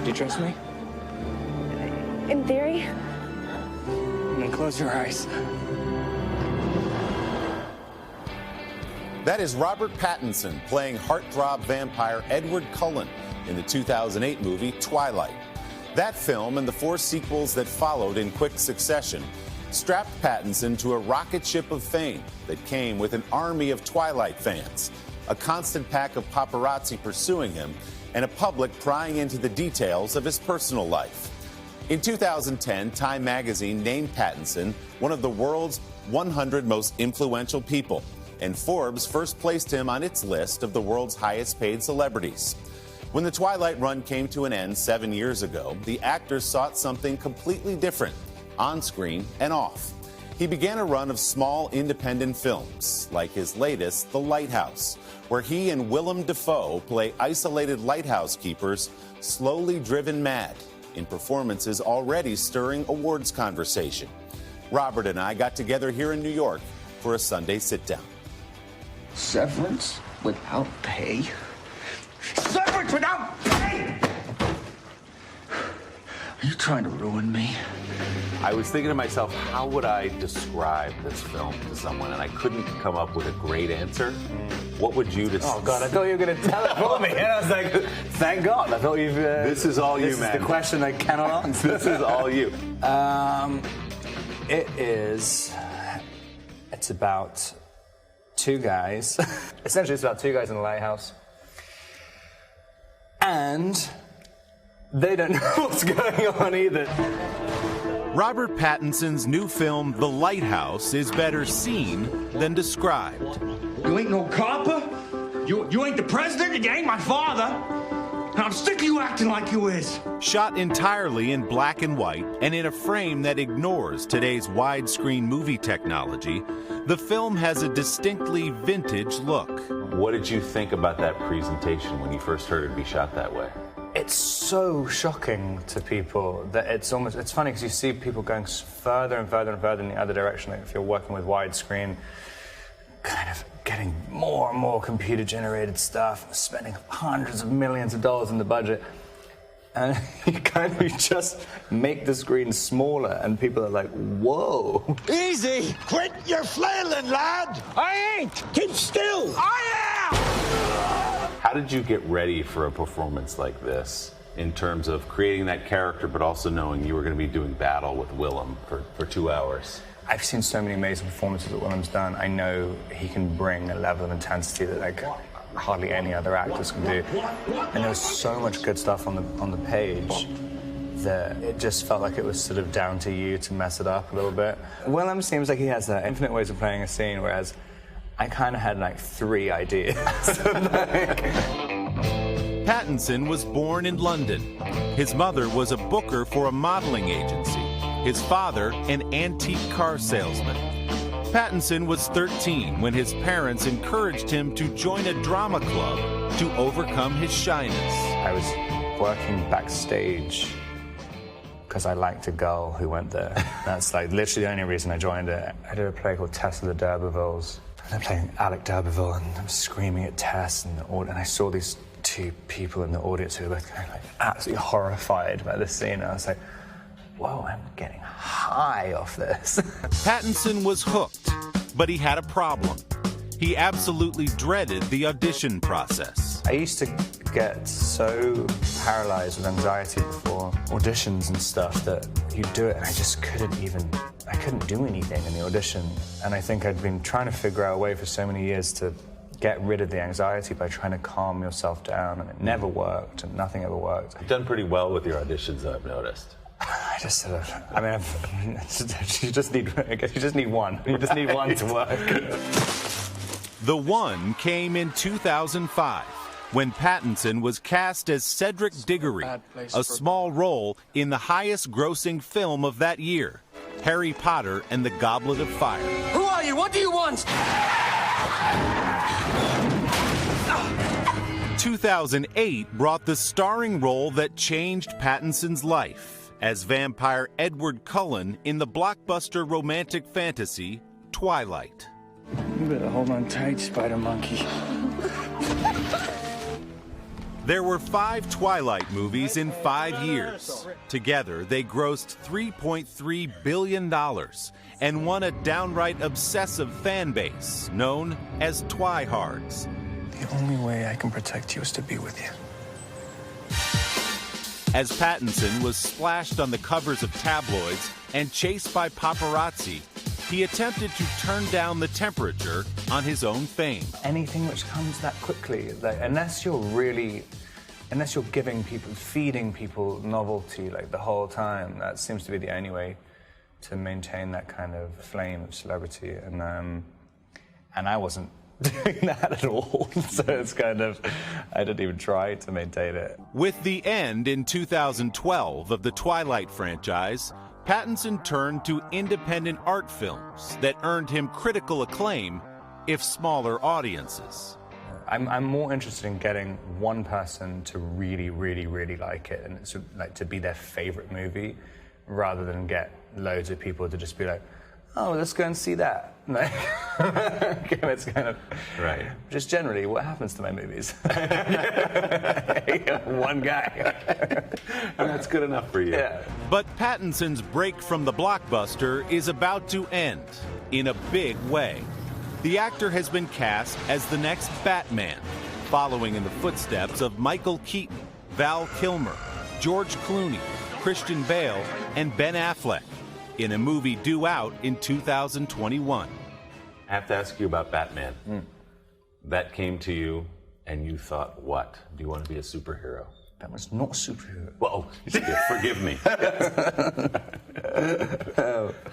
Do you trust me? In theory. Then close your eyes. That is Robert Pattinson playing heartthrob vampire Edward Cullen in the 2008 movie Twilight. That film and the 4 sequels that followed in quick succession strapped Pattinson to a rocket ship of fame that came with an army of Twilight fans, a constant pack of paparazzi pursuing him, and a public prying into the details of his personal life. In 2010, Time magazine named Pattinson one of the world's 100 most influential people, and Forbes first placed him on its list of the world's highest paid celebrities. When the Twilight run came to an end 7 years ago, the actor sought something completely different, on screen and off. He began a run of small independent films, like his latest, The Lighthouse, where he and Willem Dafoe play isolated lighthouse keepers slowly driven mad in performances already stirring awards conversation. Robert and I got together here in New York for a Sunday sit-down. Severance without pay? Severance without pay! Are you trying to ruin me? I was thinking to myself, how would I describe this film to someone? And I couldn't come up with a great answer. What would you describe? Oh, God, I thought you were going to tell it for me. And I was like, thank God. I thought you've... this is all you, man. This is the question I cannot answer. This is all you. It's about 2 guys. Essentially, it's about 2 guys in a lighthouse. And they don't know what's going on either. Robert Pattinson's new film, The Lighthouse, is better seen than described. You ain't no copper. You ain't the president. You ain't my father. And I'm sick of you acting like you is. Shot entirely in black and white and in a frame that ignores today's widescreen movie technology, the film has a distinctly vintage look. What did you think about that presentation when you first heard it be shot that way? It's so shocking to people that it's funny because you see people going further and further and further in the other direction. Like if you're working with widescreen, kind of getting more and more computer-generated stuff, spending hundreds of millions of dollars in the budget. And you kind of just make the screen smaller and people are like, whoa. Easy! Quit your flailing, lad! I ain't! Keep still! I am! How did you get ready for a performance like this in terms of creating that character but also knowing you were going to be doing battle with Willem for 2 hours? I've seen so many amazing performances that Willem's done. I know he can bring a level of intensity that like hardly any other actors can do. And there was so much good stuff on the page that it just felt like it was sort of down to you to mess it up a little bit. Willem seems like he has infinite ways of playing a scene, whereas I kind of had like 3 ideas. Pattinson was born in London. His mother was a booker for a modeling agency. His father, an antique car salesman. Pattinson was 13 when his parents encouraged him to join a drama club to overcome his shyness. I was working backstage because I liked a girl who went there. That's like literally the only reason I joined it. I did a play called Tess of the D'Urbervilles. They're playing Alec d'Urberville and I'm screaming at Tess and I saw these 2 people in the audience who were both kind of like absolutely horrified by this scene. And I was like, whoa, I'm getting high off this. Pattinson was hooked, but he had a problem. He absolutely dreaded the audition process. I used to get so paralyzed with anxiety before auditions and stuff that you'd do it and I couldn't do anything in the audition. And I think I'd been trying to figure out a way for so many years to get rid of the anxiety by trying to calm yourself down, and it never worked, and nothing ever worked. You've done pretty well with your auditions, I've noticed. I just sort of, you just need one. You just need one to work. The one came in 2005 when Pattinson was cast as Cedric Diggory, a small role in the highest-grossing film of that year, Harry Potter and the Goblet of Fire. Who are you? What do you want? 2008 brought the starring role that changed Pattinson's life as vampire Edward Cullen in the blockbuster romantic fantasy Twilight. You better hold on tight, Spider Monkey. There were 5 Twilight movies in 5 years. Together, they grossed $3.3 billion and won a downright obsessive fan base known as Twihards. The only way I can protect you is to be with you. As Pаттinson was splashed on the covers of tabloids and chased by paparazzi, he attempted to turn down the temperature on his own fame. Anything which comes that quickly, like, unless you're giving people, feeding people novelty like the whole time, that seems to be the only way to maintain that kind of flame of celebrity. And I wasn't doing that at all. So it's kind of, I didn't even try to maintain it. With the end in 2012 of the Twilight franchise, Pаттinson turned to independent art films that earned him critical acclaim, if smaller audiences. I'm more interested in getting one person to really, really, really like it, and it's like to be their favorite movie, rather than get loads of people to just be like, oh, let's go and see that. Like, it's kind of right. Just generally what happens to my movies. One guy. And that's good enough for you. Yeah. But Pattinson's break from the blockbuster is about to end in a big way. The actor has been cast as the next Batman, following in the footsteps of Michael Keaton, Val Kilmer, George Clooney, Christian Bale, and Ben Affleck, in a movie due out in 2021. I have to ask you about Batman. That came to you, and you thought, what? Do you want to be a superhero? That was not a superhero. Well, forgive me.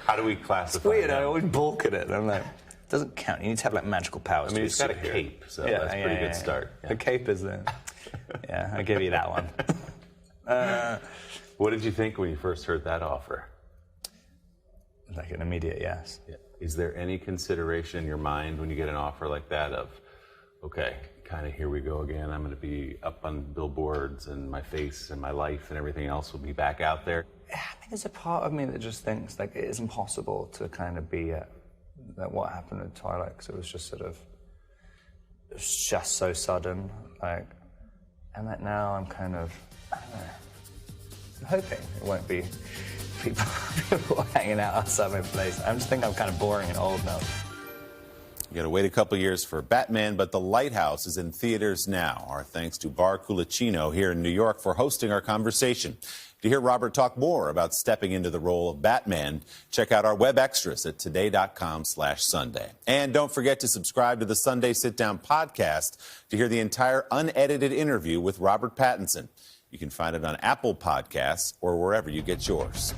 How do we classify It's weird, him? I always balk at it. I'm like, it doesn't count. You need to have like magical powers. I mean, to he's got a cape, so that's a pretty good start. Yeah. The cape is the... Yeah, I'll give you that one. What did you think when you first heard that offer? Like an immediate yes. Yeah. Is there any consideration in your mind when you get an offer like that of, okay, kind of here we go again, I'm going to be up on billboards and my face and my life and everything else will be back out there? I think there's a part of me that just thinks like it is impossible to kind of be at what happened with Twilight, because it was just sort of, it was just so sudden, like, and like now I'm kind of, I don't know, I'm hoping it won't be people hanging out outside my place. I just think I'm kind of boring and old now. You got to wait a couple years for Batman, but The Lighthouse is in theaters now. Our thanks to Bar Culicino here in New York for hosting our conversation. To hear Robert talk more about stepping into the role of Batman, check out our web extras at today.com/Sunday. And don't forget to subscribe to the Sunday Sit Down podcast to hear the entire unedited interview with Robert Pattinson. You can find it on Apple Podcasts or wherever you get yours.